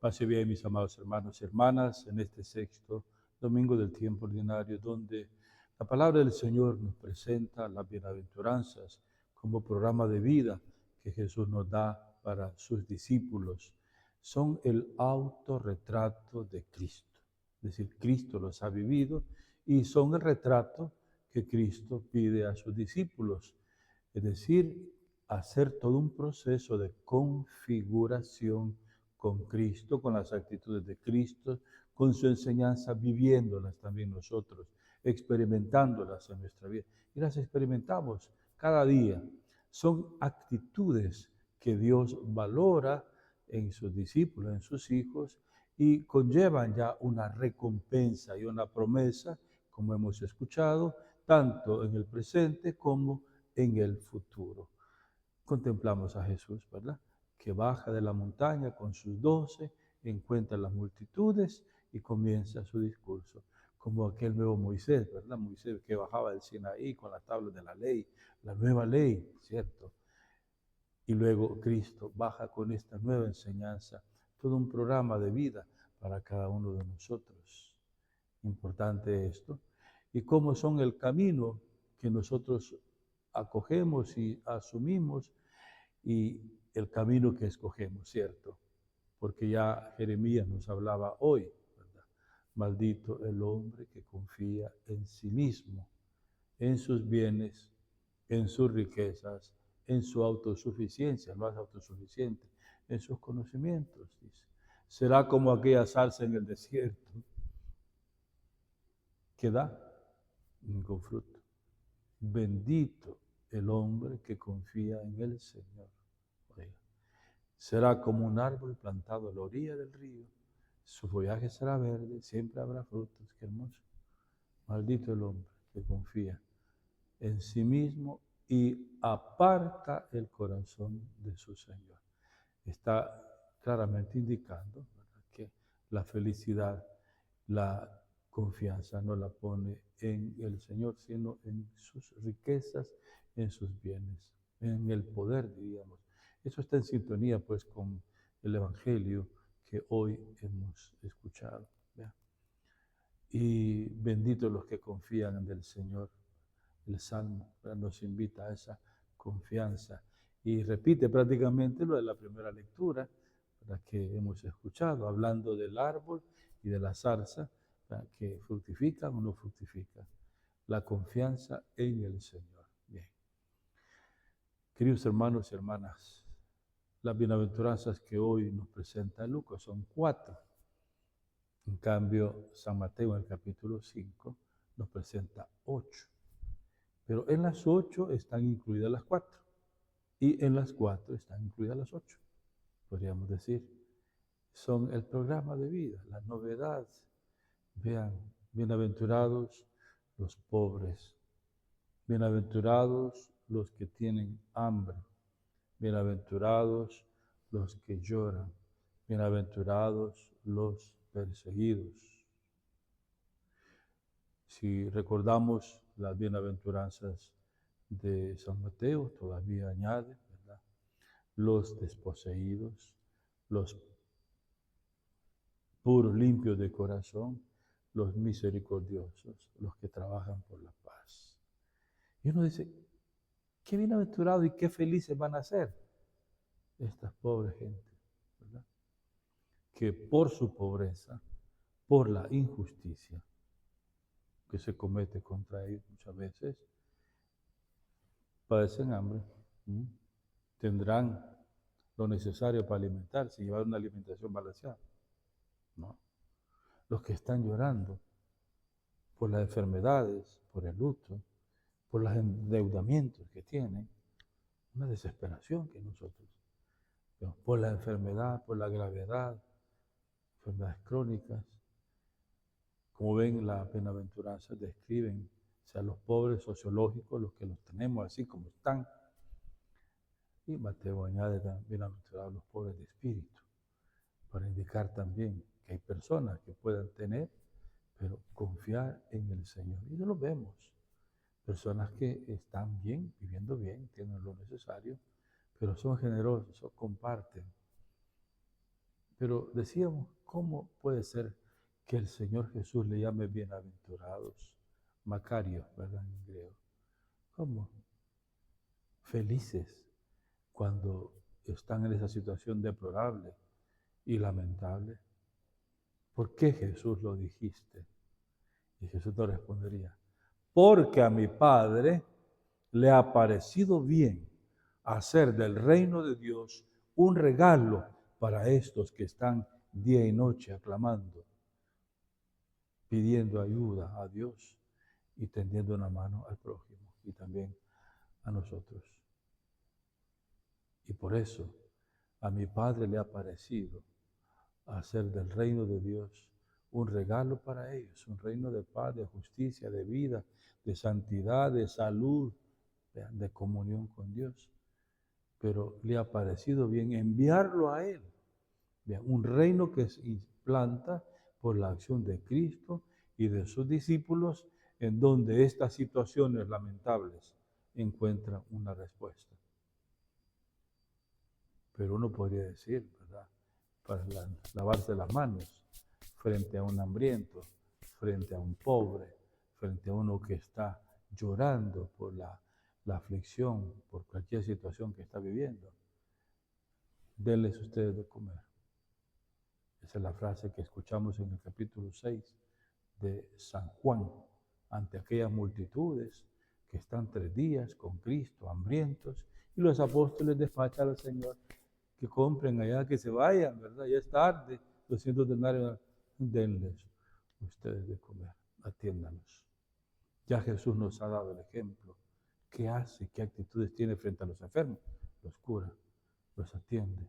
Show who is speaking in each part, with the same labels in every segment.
Speaker 1: Pase bien, mis amados hermanos y hermanas, en este sexto domingo del tiempo ordinario, donde la palabra del Señor nos presenta las bienaventuranzas como programa de vida que Jesús nos da para sus discípulos. Son el autorretrato de Cristo. Es decir, Cristo los ha vivido y son el retrato que Cristo pide a sus discípulos. Es decir, hacer todo un proceso de configuración con Cristo, con las actitudes de Cristo, con su enseñanza, viviéndolas también nosotros, experimentándolas en nuestra vida. Y las experimentamos cada día. Son actitudes que Dios valora en sus discípulos, en sus hijos, y conllevan ya una recompensa y una promesa, como hemos escuchado, tanto en el presente como en el futuro. Contemplamos a Jesús, ¿verdad? Que baja de la montaña con sus 12, encuentra las multitudes y comienza su discurso. Como aquel nuevo Moisés, ¿verdad? Moisés que bajaba del Sinaí con las tablas de la ley, la nueva ley, ¿cierto? Y luego Cristo baja con esta nueva enseñanza, todo un programa de vida para cada uno de nosotros. Importante esto. Y cómo son el camino que nosotros acogemos y asumimos y el camino que escogemos, ¿cierto? Porque ya Jeremías nos hablaba hoy, ¿verdad? Maldito el hombre que confía en sí mismo, en sus bienes, en sus riquezas, en su autosuficiencia, no es autosuficiente, en sus conocimientos, dice. Será como aquella zarza en el desierto que da ningún fruto. Bendito el hombre que confía en el Señor. Oiga, será como un árbol plantado a la orilla del río. Su follaje será verde, siempre habrá frutos. Qué hermoso. Maldito el hombre que confía en sí mismo y aparta el corazón de su Señor. Está claramente indicando, ¿verdad?, que la felicidad, la confianza no la pone en el Señor, sino en sus riquezas, en sus bienes, en el poder, diríamos. Eso está en sintonía, pues, con el Evangelio que hoy hemos escuchado. ¿Vean? Y benditos los que confían en el Señor. El Salmo, ¿verdad?, nos invita a esa confianza y repite prácticamente lo de la primera lectura, ¿verdad?, que hemos escuchado, hablando del árbol y de la zarza, ¿verdad?, que fructifican o no fructifican. La confianza en el Señor. Bien. Queridos hermanos y hermanas, las bienaventuranzas que hoy nos presenta Lucas son 4. En cambio, San Mateo en el capítulo 5 nos presenta 8. Pero en las 8 están incluidas las 4. Y en las 4 están incluidas las 8. Podríamos decir, son el programa de vida, la novedad. Vean, bienaventurados los pobres, bienaventurados los que tienen hambre, bienaventurados los que lloran, bienaventurados los perseguidos. Si recordamos las bienaventuranzas de San Mateo, todavía añade, ¿verdad?, los desposeídos, los puros, limpios de corazón, los misericordiosos, los que trabajan por la paz. Y uno dice, qué bienaventurados y qué felices van a ser estas pobres gentes, ¿verdad?, que por su pobreza, por la injusticia que se comete contra ellos muchas veces, padecen hambre. Tendrán lo necesario para alimentarse y llevar una alimentación balanceada. No. Los que están llorando por las enfermedades, por el luto, por los endeudamientos que tienen, una desesperación que nosotros, por la enfermedad, por la gravedad, enfermedades crónicas. Como ven, las bienaventuranzas describen, o sea, los pobres sociológicos, los que los tenemos así como están. Y Mateo añade también, bienaventurados los pobres de espíritu, para indicar también que hay personas que puedan tener, pero confiar en el Señor. Y no lo vemos. Personas que están bien, viviendo bien, tienen lo necesario, pero son generosos, comparten. Pero decíamos, ¿cómo puede ser que el Señor Jesús le llame bienaventurados? Macarios, ¿verdad? En griego. ¿Cómo? Felices cuando están en esa situación deplorable y lamentable. ¿Por qué, Jesús, lo dijiste? Y Jesús te respondería, porque a mi Padre le ha parecido bien hacer del reino de Dios un regalo para estos que están día y noche aclamando, pidiendo ayuda a Dios y tendiendo una mano al prójimo y también a nosotros. Y por eso a mi Padre le ha parecido hacer del reino de Dios un regalo para ellos, un reino de paz, de justicia, de vida, de santidad, de salud, de comunión con Dios. Pero le ha parecido bien enviarlo a Él. Un reino que se implanta por la acción de Cristo y de sus discípulos, en donde estas situaciones lamentables encuentran una respuesta. Pero uno podría decir, ¿verdad?, para lavarse las manos frente a un hambriento, frente a un pobre, frente a uno que está llorando por la aflicción, por cualquier situación que está viviendo. Denles ustedes de comer. Esa es la frase que escuchamos en el capítulo 6 de San Juan, ante aquellas multitudes que están 3 días con Cristo, hambrientos, y los apóstoles despachan al Señor que compren allá, que se vayan, ¿verdad? Ya es tarde, 200 denarios, denles ustedes de comer, atiéndanos. Ya Jesús nos ha dado el ejemplo. ¿Qué hace? ¿Qué actitudes tiene frente a los enfermos? Los cura, los atiende,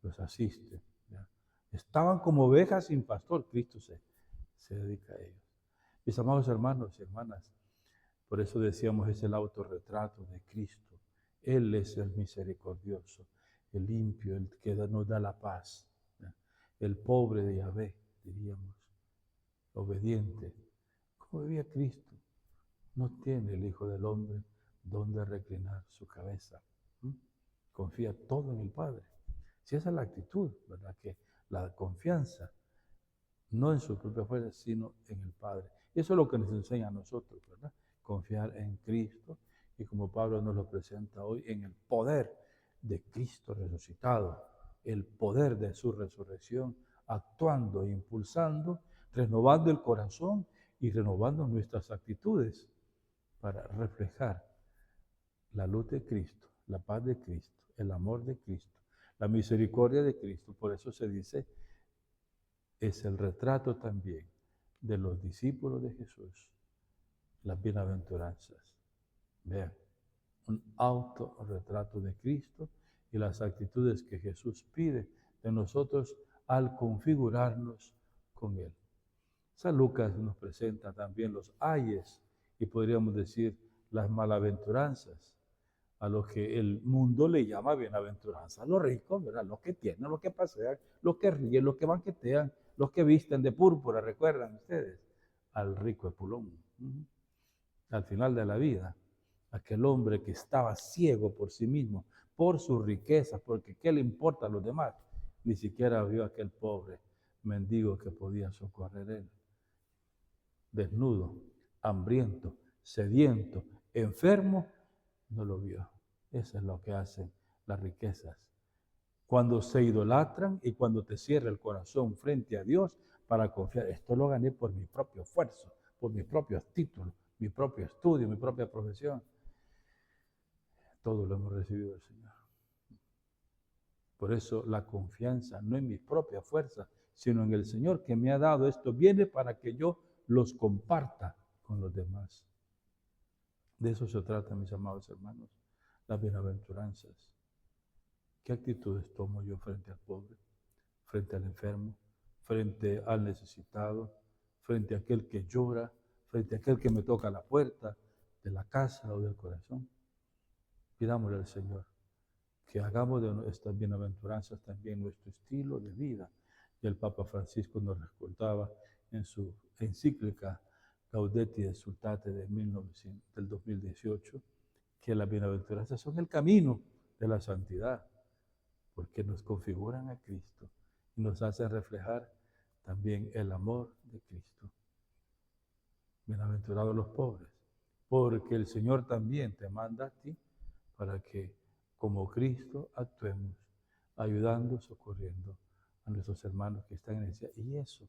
Speaker 1: los asiste. ¿Ya? Estaban como ovejas sin pastor, Cristo se dedica a ellos. Mis amados hermanos y hermanas, por eso decíamos, es el autorretrato de Cristo. Él es el misericordioso, el limpio, el que nos da la paz. ¿Ya? El pobre de Yahvé, diríamos, obediente. ¿Cómo vivía Cristo? No tiene el Hijo del Hombre donde reclinar su cabeza. Confía todo en el Padre. Si esa es la actitud, ¿verdad? Que la confianza, no en su propia fuerza, sino en el Padre. Y eso es lo que nos enseña a nosotros, ¿verdad? Confiar en Cristo y, como Pablo nos lo presenta hoy, en el poder de Cristo resucitado, el poder de su resurrección, actuando e impulsando, renovando el corazón y renovando nuestras actitudes para reflejar la luz de Cristo, la paz de Cristo, el amor de Cristo, la misericordia de Cristo. Por eso se dice, es el retrato también de los discípulos de Jesús, las bienaventuranzas. Vean, un autorretrato de Cristo y las actitudes que Jesús pide de nosotros al configurarnos con Él. San Lucas nos presenta también los ayes y podríamos decir las malaventuranzas, a los que el mundo le llama bienaventuranza. Los ricos, ¿verdad? Los que tienen, los que pasean, los que ríen, los que banquetean, los que visten de púrpura, ¿recuerdan ustedes? Al rico Epulón. Al final de la vida, aquel hombre que estaba ciego por sí mismo, por sus riquezas, porque ¿qué le importa a los demás? Ni siquiera vio a aquel pobre mendigo que podía socorrer él. Desnudo, hambriento, sediento, enfermo, no lo vio. Eso es lo que hacen las riquezas. Cuando se idolatran y cuando te cierra el corazón frente a Dios para confiar, esto lo gané por mi propio esfuerzo, por mis propios títulos, mi propio estudio, mi propia profesión. Todo lo hemos recibido del Señor. Por eso la confianza no en mis propias fuerzas, sino en el Señor que me ha dado esto. Viene para que yo los comparta con los demás. De eso se trata, mis amados hermanos, las bienaventuranzas. ¿Qué actitudes tomo yo frente al pobre, frente al enfermo, frente al necesitado, frente a aquel que llora, frente a aquel que me toca la puerta de la casa o del corazón? Pidámosle al Señor que hagamos de estas bienaventuranzas también nuestro estilo de vida. Y el Papa Francisco nos recordaba en su encíclica Gaudete et Exsultate del 2018 que las bienaventuranzas son el camino de la santidad, porque nos configuran a Cristo y nos hacen reflejar también el amor de Cristo. Bienaventurados los pobres, porque el Señor también te manda a ti para que, como Cristo, actuemos ayudando, socorriendo a nuestros hermanos que están en necesidad. Y eso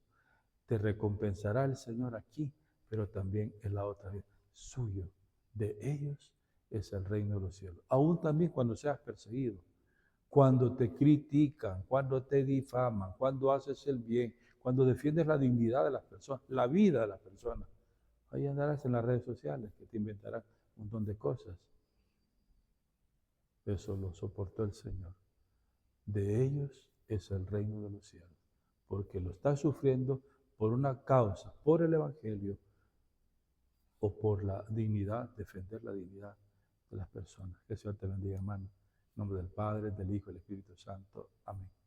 Speaker 1: te recompensará el Señor aquí, pero también en la otra vida. Suyo, de ellos es el reino de los cielos. Aún también cuando seas perseguido, cuando te critican, cuando te difaman, cuando haces el bien, cuando defiendes la dignidad de las personas, la vida de las personas. Ahí andarás en las redes sociales que te inventarán un montón de cosas. Eso lo soportó el Señor. De ellos es el reino de los cielos, porque lo está sufriendo por una causa, por el Evangelio o por la dignidad, defender la dignidad de las personas. Que el Señor te bendiga, hermano. En nombre del Padre, del Hijo y del Espíritu Santo. Amén.